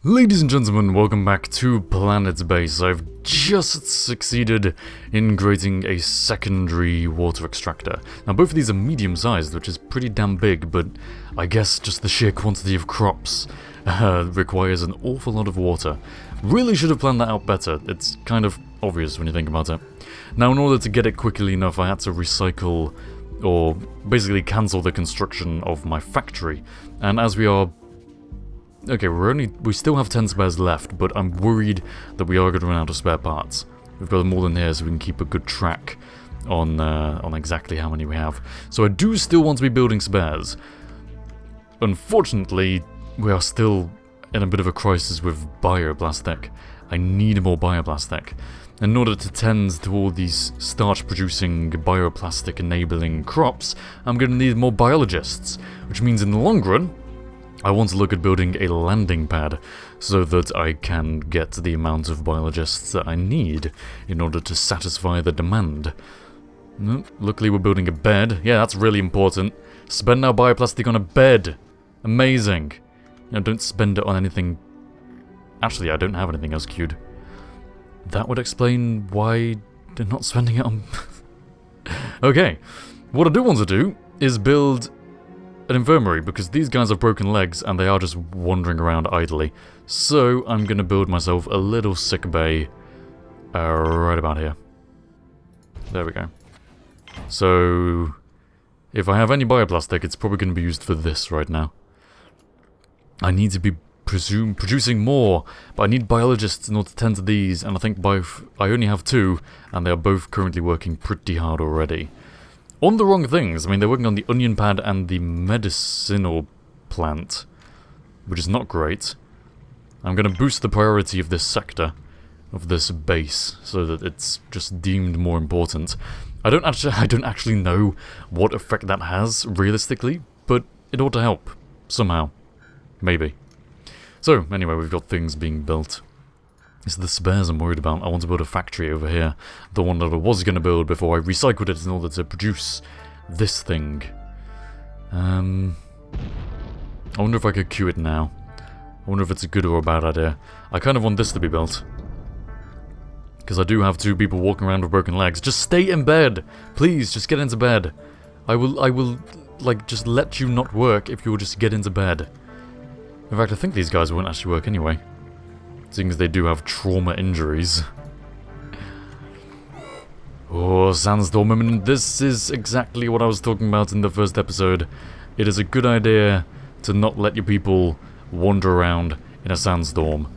Ladies and gentlemen, welcome back to PlanetBase. I've just succeeded in creating a secondary water extractor. Now both of these are medium-sized, which is pretty damn big, but I guess just the sheer quantity of crops requires an awful lot of water. Really should have planned that out better. It's kind of obvious when you think about it. Now in order to get it quickly enough, I had to recycle, or basically cancel the construction of my factory. And as we are... Okay, we still have 10 spares left, but I'm worried that we are going to run out of spare parts. We've got them all in here so we can keep a good track on exactly how many we have. So I do still want to be building spares. Unfortunately, we are still in a bit of a crisis with bioplastic. I need more bioplastic. In order to tend to all these starch-producing, bioplastic-enabling crops, I'm going to need more biologists, which means in the long run, I want to look at building a landing pad so that I can get the amount of biologists that I need in order to satisfy the demand. Luckily we're building a bed. Yeah, that's really important. Spend our bioplastic on a bed. Amazing. Now don't spend it on anything... Actually, I don't have anything else queued. That would explain why they're not spending it on... Okay, what I do want to do is build an infirmary, because these guys have broken legs and they are just wandering around idly. So I'm going to build myself a little sickbay right about here. There we go. So if I have any bioplastic, it's probably going to be used for this right now. I need to be producing more, but I need biologists in order to tend to these, and I think I only have 2, and they are both currently working pretty hard already. On the wrong things. I mean, they're working on the onion pad and the medicinal plant, which is not great. I'm going to boost the priority of this sector, of this base, so that it's just deemed more important. I don't actually know what effect that has, realistically, but it ought to help. Somehow. Maybe. So, anyway, we've got things being built. It's the spares I'm worried about. I want to build a factory over here. The one that I was going to build before I recycled it in order to produce this thing. I wonder if I could queue it now. I wonder if it's a good or a bad idea. I kind of want this to be built. Because I do have 2 people walking around with broken legs. Just stay in bed! Please, just get into bed. I will, like, just let you not work if you'll just get into bed. In fact, I think these guys won't actually work anyway. Seeing as they do have trauma injuries. Oh, Sandstorm. I mean, this is exactly what I was talking about in the first episode. It is a good idea to not let your people wander around in a sandstorm.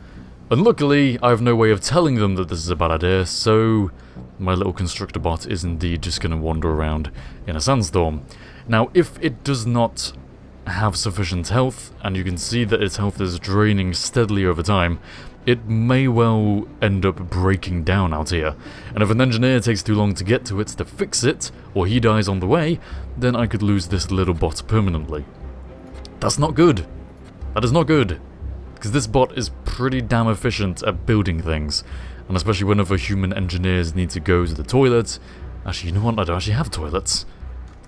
And luckily, I have no way of telling them that this is a bad idea, so my little constructor bot is indeed just going to wander around in a sandstorm. Now, if it does not have sufficient health, and you can see that its health is draining steadily over time, it may well end up breaking down out here. And if an engineer takes too long to get to it to fix it, or he dies on the way, then I could lose this little bot permanently. That's not good. That is not good. Because this bot is pretty damn efficient at building things. And especially whenever human engineers need to go to the toilet. Actually, you know what? I don't actually have toilets.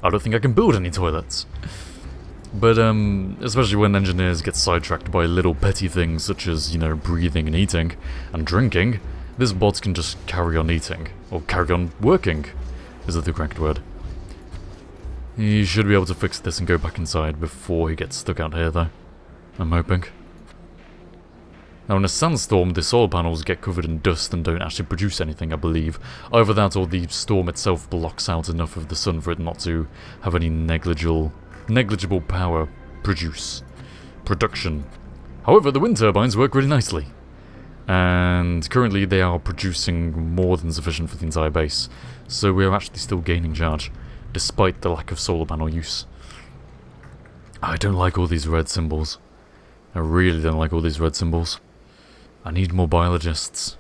I don't think I can build any toilets. But, especially when engineers get sidetracked by little petty things such as, you know, breathing and eating and drinking, this bot can just carry on eating. Or carry on working, is the correct word. He should be able to fix this and go back inside before he gets stuck out here, though. I'm hoping. Now, in a sandstorm, the solar panels get covered in dust and don't actually produce anything, I believe. Either that or the storm itself blocks out enough of the sun for it not to have any negligible power production. However, the wind turbines work really nicely. And currently they are producing more than sufficient for the entire base. So we are actually still gaining charge, despite the lack of solar panel use. I don't like all these red symbols. I really don't like all these red symbols. I need more biologists.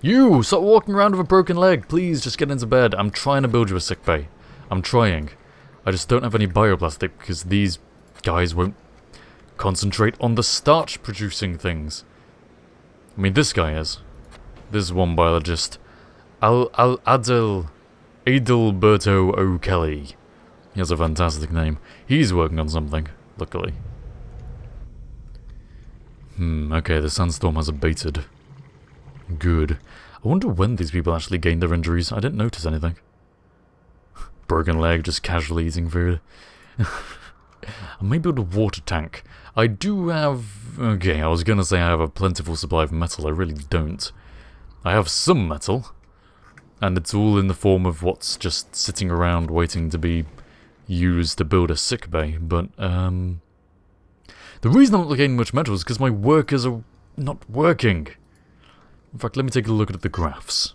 You! Stop walking around with a broken leg! Please, just get into bed. I'm trying to build you a sickbay. I'm trying. I just don't have any bioplastic because these guys won't concentrate on the starch producing things. I mean, this guy is. This is one biologist. Adelberto O'Kelly. He has a fantastic name. He's working on something, luckily. Okay, the Sandstorm has abated. Good. I wonder when these people actually gained their injuries. I didn't notice anything. Broken leg, just casually eating food. I may build a water tank. I do have... Okay, I was gonna say I have a plentiful supply of metal. I really don't. I have some metal. And it's all in the form of what's just sitting around waiting to be used to build a sickbay. But, the reason I'm not gaining much metal is because my workers are not working. In fact, let me take a look at the graphs.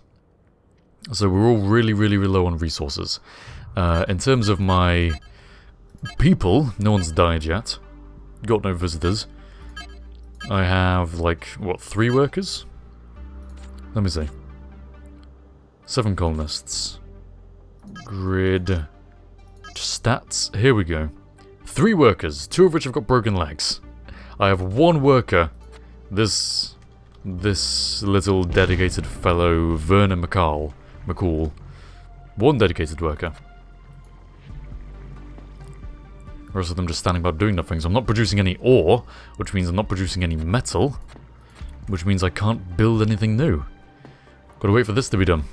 So we're all really low on resources. In terms of my people, no one's died yet. Got no visitors. I have, like, what, 3 workers? Let me see. 7 colonists. Grid. Stats. Here we go. 3 workers, 2 of which have got broken legs. I have 1 worker. This little dedicated fellow, Verna McCall. 1 dedicated worker. The rest of them just standing about doing nothing, so I'm not producing any ore, which means I'm not producing any metal, which means I can't build anything new. Gotta wait for this to be done.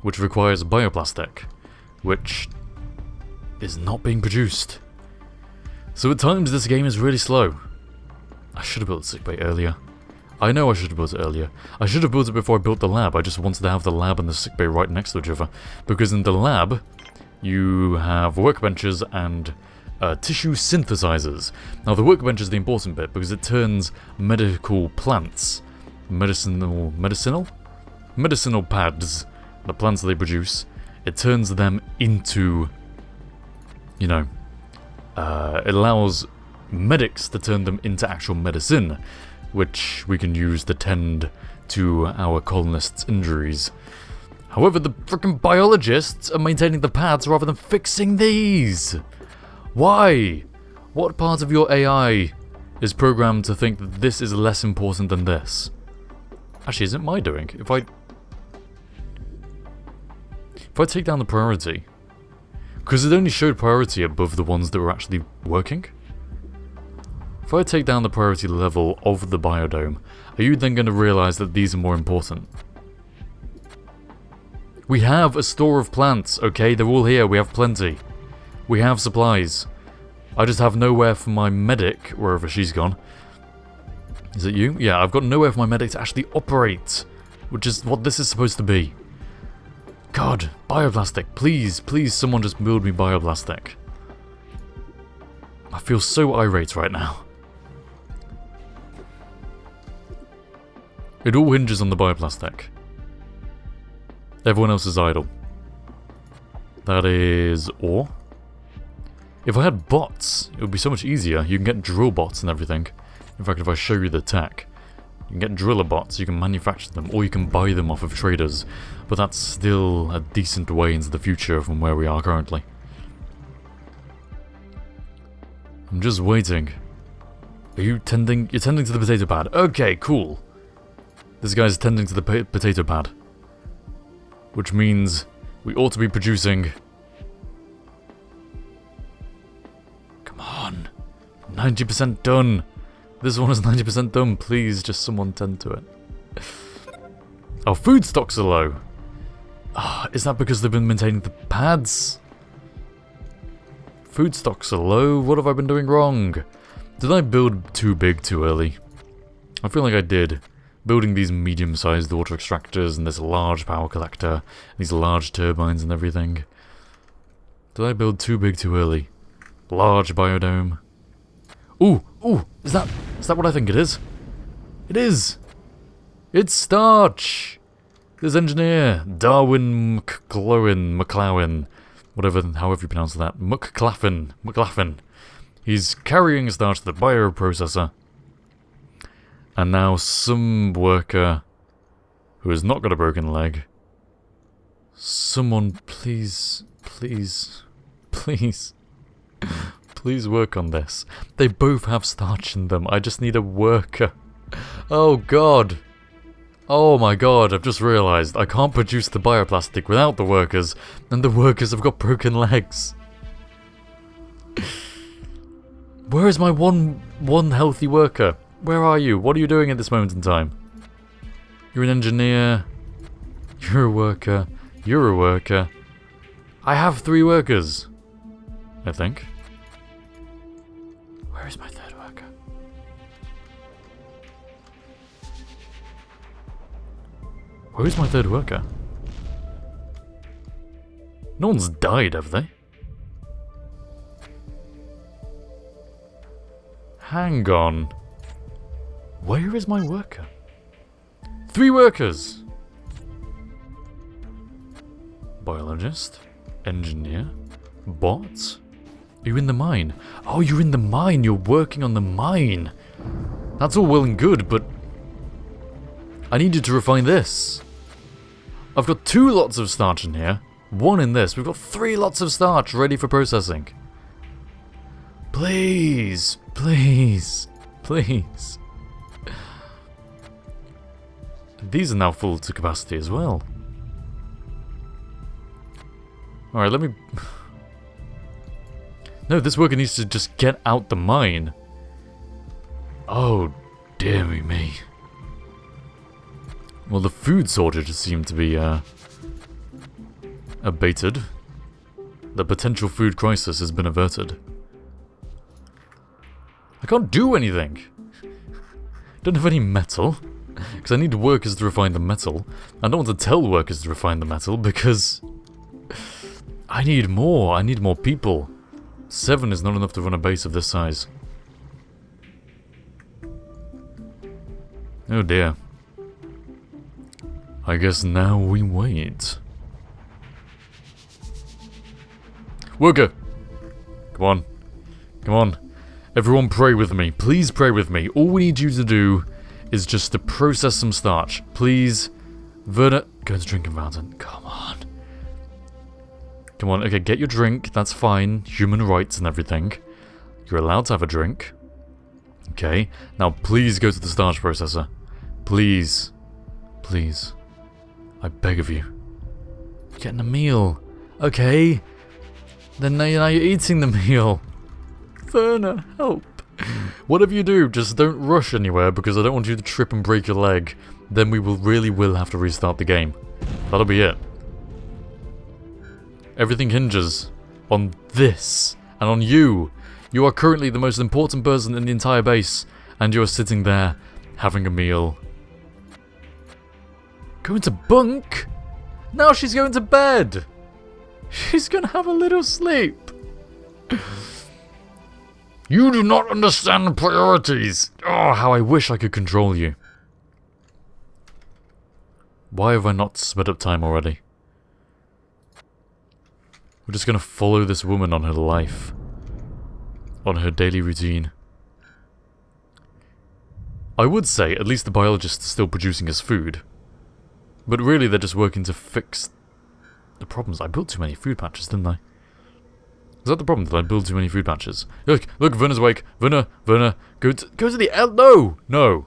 Which requires bioplastic, which is not being produced. So at times this game is really slow. I should have built the sickbay earlier. I know I should have built it earlier. I should have built it before I built the lab. I just wanted to have the lab and the sickbay right next to each other. Because in the lab, you have workbenches and tissue synthesizers. Now the workbench is the important bit because it turns medical plants, medicinal pads, the plants that they produce, it turns them into, you know, it allows medics to turn them into actual medicine, which we can use to tend to our colonists' injuries. However, the frickin' biologists are maintaining the pads rather than fixing these! Why? What part of your AI is programmed to think that this is less important than this? Actually, isn't my doing? If I take down the priority, because it only showed priority above the ones that were actually working. If I take down the priority level of the biodome, are you then going to realize that these are more important? We have a store of plants, okay? They're all here, we have plenty. We have supplies. I just have nowhere for my medic, wherever she's gone. Is it you? Yeah, I've got nowhere for my medic to actually operate, which is what this is supposed to be. God, bioplastic, please, please someone just build me bioplastic. I feel so irate right now. It all hinges on the bioplastic. Everyone else is idle. That is ore. If I had bots, it would be so much easier. You can get drill bots and everything. In fact, if I show you the tech, you can get driller bots, you can manufacture them, or you can buy them off of traders. But that's still a decent way into the future from where we are currently. I'm just waiting. Are you tending? You're tending to the potato pad. Okay, cool. This guy's tending to the potato pad. Which means we ought to be producing... Come on. 90% done. This one is 90% done. Please, just someone tend to it. Our food stocks are low. Is that because they've been maintaining the pads? Food stocks are low. What have I been doing wrong? Did I build too big too early? I feel like I did. Building these medium-sized water extractors and this large power collector, these large turbines and everything. Did I build too big too early? Large biodome. Ooh, is that what I think it is? It is! It's Starch! This engineer, Darwin McClowin, whatever, however you pronounce that, McClaffin. He's carrying Starch to the bioprocessor. And now some worker who has not got a broken leg. Someone please work on this. They both have starch in them. I just need a worker. Oh god. Oh my god, I've just realised I can't produce the bioplastic without the workers, and the workers have got broken legs. Where is my one healthy worker? Where are you? What are you doing at this moment in time? You're an engineer. You're a worker. You're a worker. I have 3 workers. I think. Where is my 3rd worker? Where is my 3rd worker? No one's died, have they? Hang on. Where is my worker? 3 workers! Biologist. Engineer. Bot. Are you in the mine? Oh, you're in the mine. You're working on the mine. That's all well and good, but I need you to refine this. I've got 2 lots of starch in here. 1 in this. We've got 3 lots of starch ready for processing. Please. Please. Please. These are now full to capacity as well. Alright, let me... No, this worker needs to just get out the mine. Oh, dear me. Well, the food shortages seem to be, abated. The potential food crisis has been averted. I can't do anything. Don't have any metal. Because I need workers to refine the metal. I don't want to tell workers to refine the metal because... I need more people. 7 is not enough to run a base of this size. Oh dear. I guess now we wait. Worker! Come on. Come on. Everyone pray with me. Please pray with me. All we need you to do is just to process some starch. Please. Verna, go to drinking fountain. Come on. Come on, okay, get your drink. That's fine. Human rights and everything. You're allowed to have a drink. Okay. Now please go to the starch processor. Please. Please. I beg of you. You're getting a meal. Okay. Then now you're eating the meal. Verna, help. Whatever you do, just don't rush anywhere because I don't want you to trip and break your leg. Then we really will have to restart the game. That'll be it. Everything hinges on this and on you. You are currently the most important person in the entire base and you are sitting there having a meal. Going to bunk? Now she's going to bed. She's gonna have a little sleep. You do not understand the priorities. Oh, how I wish I could control you. Why have I not sped up time already? We're just gonna follow this woman on her life. On her daily routine. I would say at least the biologist is still producing his food. But really they're just working to fix the problems. I built too many food patches, didn't I? Is that the problem, that I build too many food patches? Look, Verna's awake. Verna, go to the No.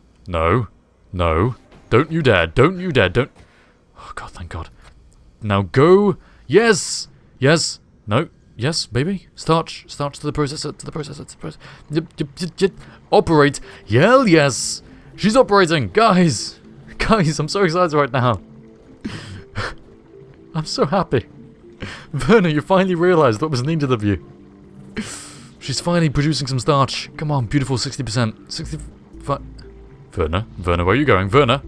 Don't you dare, don't. Oh god, thank god. Now go. Yes. No. Yes, baby. Starch to the processor, Yep. Operate. Hell yes. She's operating. Guys, I'm so excited right now. I'm so happy. Verna, you finally realised what was needed of you. She's finally producing some starch. Come on, beautiful 60%. 65. Verna, where are you going? Verna.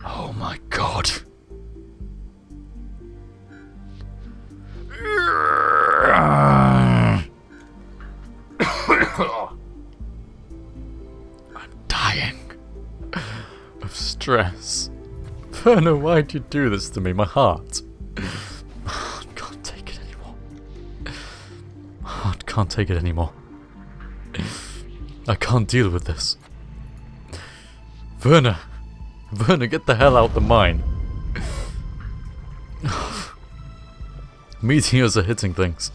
Oh my god. I'm dying of stress. Verna, why'd you do this to me? My heart. My heart can't take it anymore. My heart can't take it anymore. I can't deal with this. Verna, get the hell out the mine. Meteors are hitting things.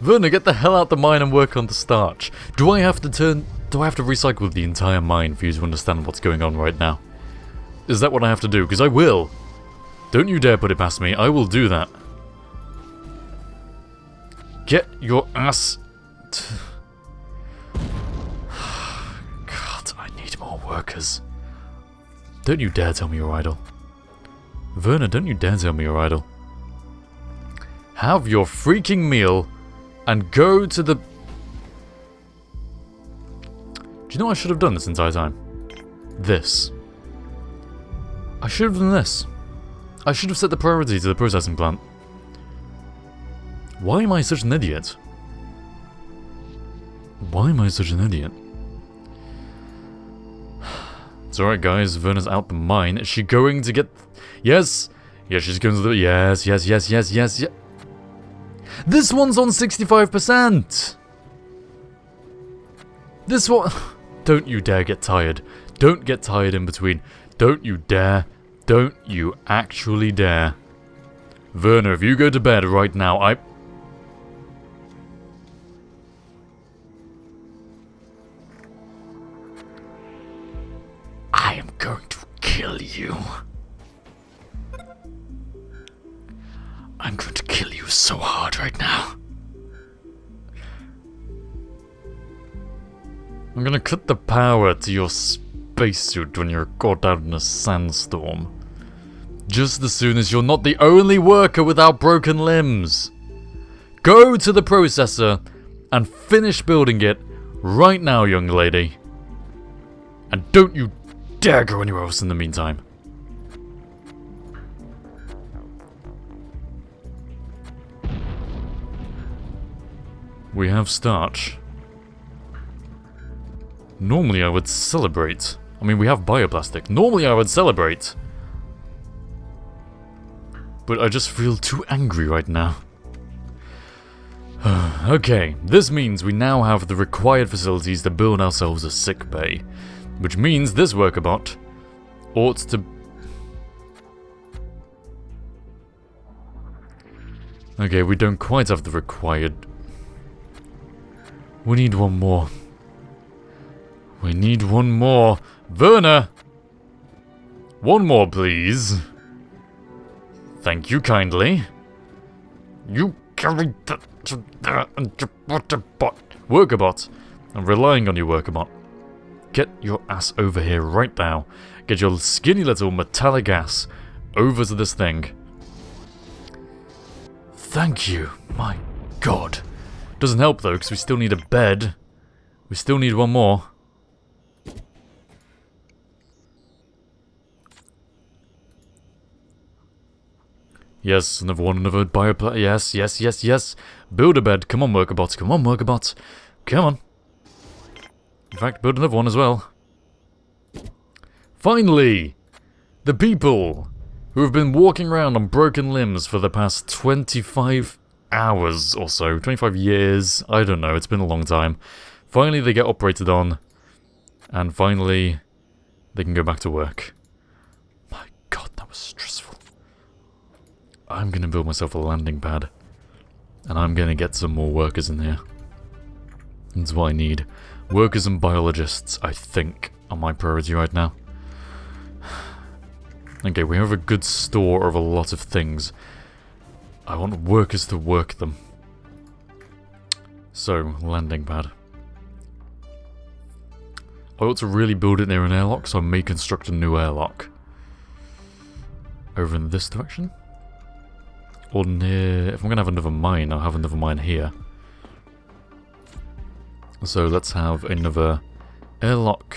Verna, get the hell out the mine and work on the starch. Do I have to recycle the entire mine for you to understand what's going on right now? Is that what I have to do? Because I will. Don't you dare put it past me. I will do that. Get your ass... more workers. Don't you dare tell me you're idle. Verna, don't you dare tell me you're idle. Have your freaking meal and go to the... Do you know what I should have done this entire time? This. I should have done this. I should have set the priority to the processing plant. Why am I such an idiot? Why am I such an idiot? It's alright, guys. Verna's out the mine. Is she going to get... Yes! Yes, she's going to the... Yes, yes, yes, yes, yes, yes. This one's on 65%! This one... Don't you dare get tired. Don't get tired in between. Don't you dare. Don't you actually dare. Verna, if you go to bed right now, I am going to kill you. I'm going to kill you so hard right now. I'm gonna cut the power to your spacesuit when you're caught out in a sandstorm. Just as soon as you're not the only worker without broken limbs. Go to the processor and finish building it right now, young lady. And don't you dare go anywhere else in the meantime. We have starch. Normally I would celebrate. I mean, we have bioplastic. Normally I would celebrate. But I just feel too angry right now. Okay, this means we now have the required facilities to build ourselves a sickbay. Which means this worker bot ought to... Okay, we don't quite have the required... We need one more. We need one more. Verna! One more, please. Thank you kindly. You carry that to there and worker bot. Worker bot. I'm relying on you, worker bot. Get your ass over here right now. Get your skinny little metallic ass over to this thing. Thank you. My god. Doesn't help though, because we still need a bed. We still need one more. Yes, another one, another bioplastic. Yes, yes, yes, yes. Build a bed. Come on, worker bots. Come on, worker bots. Come on. In fact, build another one as well. Finally! The people who have been walking around on broken limbs for the past 25 hours or so. 25 years. I don't know. It's been a long time. Finally, they get operated on. And finally, they can go back to work. My god, that was stressful. I'm going to build myself a landing pad. And I'm going to get some more workers in here. That's what I need. Workers and biologists, I think, are my priority right now. Okay, we have a good store of a lot of things. I want workers to work them. So, landing pad. I ought to really build it near an airlock, so I may construct a new airlock. Over in this direction? Or near... If I'm going to have another mine, I'll have another mine here. So let's have another airlock.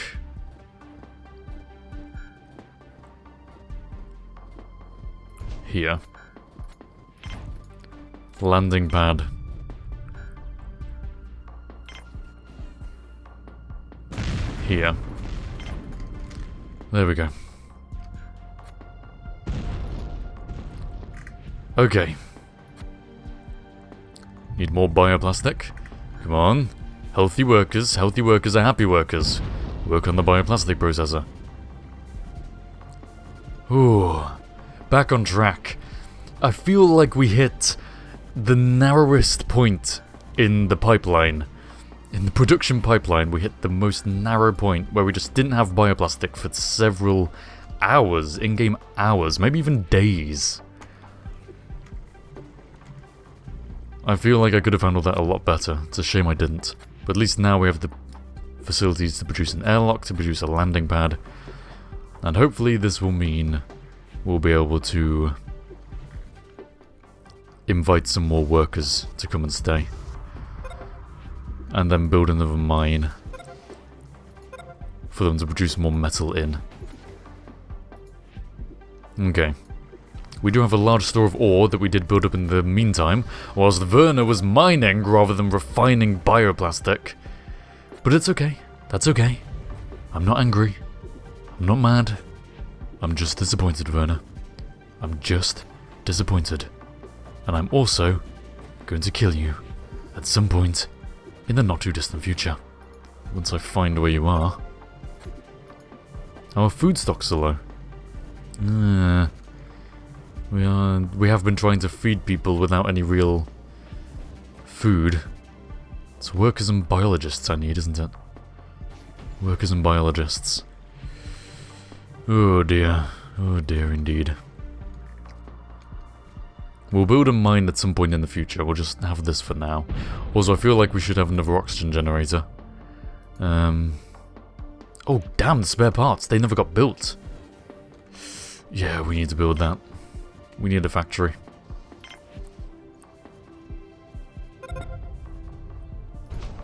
Here. Landing pad. Here. There we go. Okay. Need more bioplastic. Come on. Healthy workers are happy workers. Work on the bioplastic processor. Ooh. Back on track. I feel like we hit the narrowest point in the pipeline. In the production pipeline, we hit the most narrow point where we just didn't have bioplastic for several hours, in-game hours, maybe even days. I feel like I could have handled that a lot better. It's a shame I didn't. But at least now we have the facilities to produce an airlock, to produce a landing pad. And hopefully this will mean we'll be able to invite some more workers to come and stay. And then build another mine for them to produce more metal in. Okay. We do have a large store of ore that we did build up in the meantime, whilst Verna was mining rather than refining bioplastic. But it's okay. That's okay. I'm not angry. I'm not mad. I'm just disappointed, Verna. I'm just disappointed. And I'm also going to kill you at some point in the not too distant future. Once I find where you are. Our food stocks are low. We have been trying to feed people without any real food. It's workers and biologists I need, isn't it? Workers and biologists. Oh dear indeed. We'll build a mine at some point in the future, we'll just have this for now. Also, I feel like we should have another oxygen generator. Oh damn, the spare parts, they never got built. Yeah, we need to build that. We need a factory.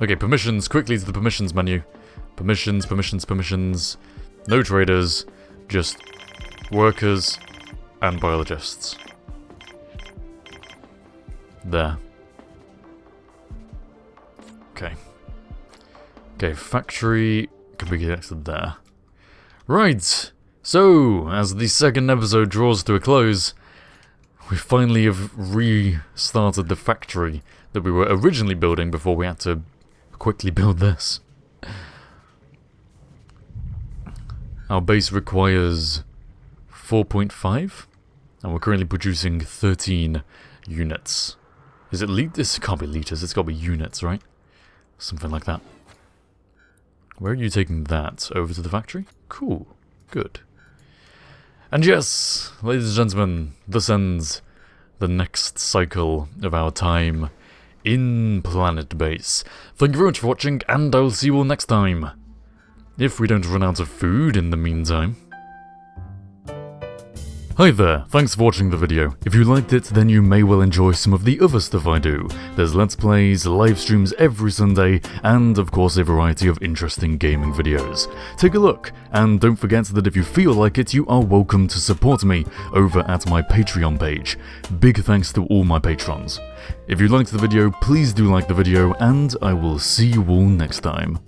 Okay, permissions, quickly to the permissions menu. Permissions. No traders, just workers and biologists. There. Okay. Okay, factory can be connected there. Right, so, as the second episode draws to a close, we finally have restarted the factory that we were originally building before we had to quickly build this. Our base requires 4.5, and we're currently producing 13 units. Is it liters? This can't be liters, it's got to be units, right? Something like that. Where are you taking that? Over to the factory? Cool. Good. And yes, ladies and gentlemen, this ends the next cycle of our time in PlanetBase. Thank you very much for watching, and I'll see you all next time. If we don't run out of food in the meantime. Hi there, thanks for watching the video. If you liked it, then you may well enjoy some of the other stuff I do. There's Let's Plays, live streams every Sunday, and of course a variety of interesting gaming videos. Take a look, and don't forget that if you feel like it, you are welcome to support me over at my Patreon page. Big thanks to all my patrons. If you liked the video, please do like the video, and I will see you all next time.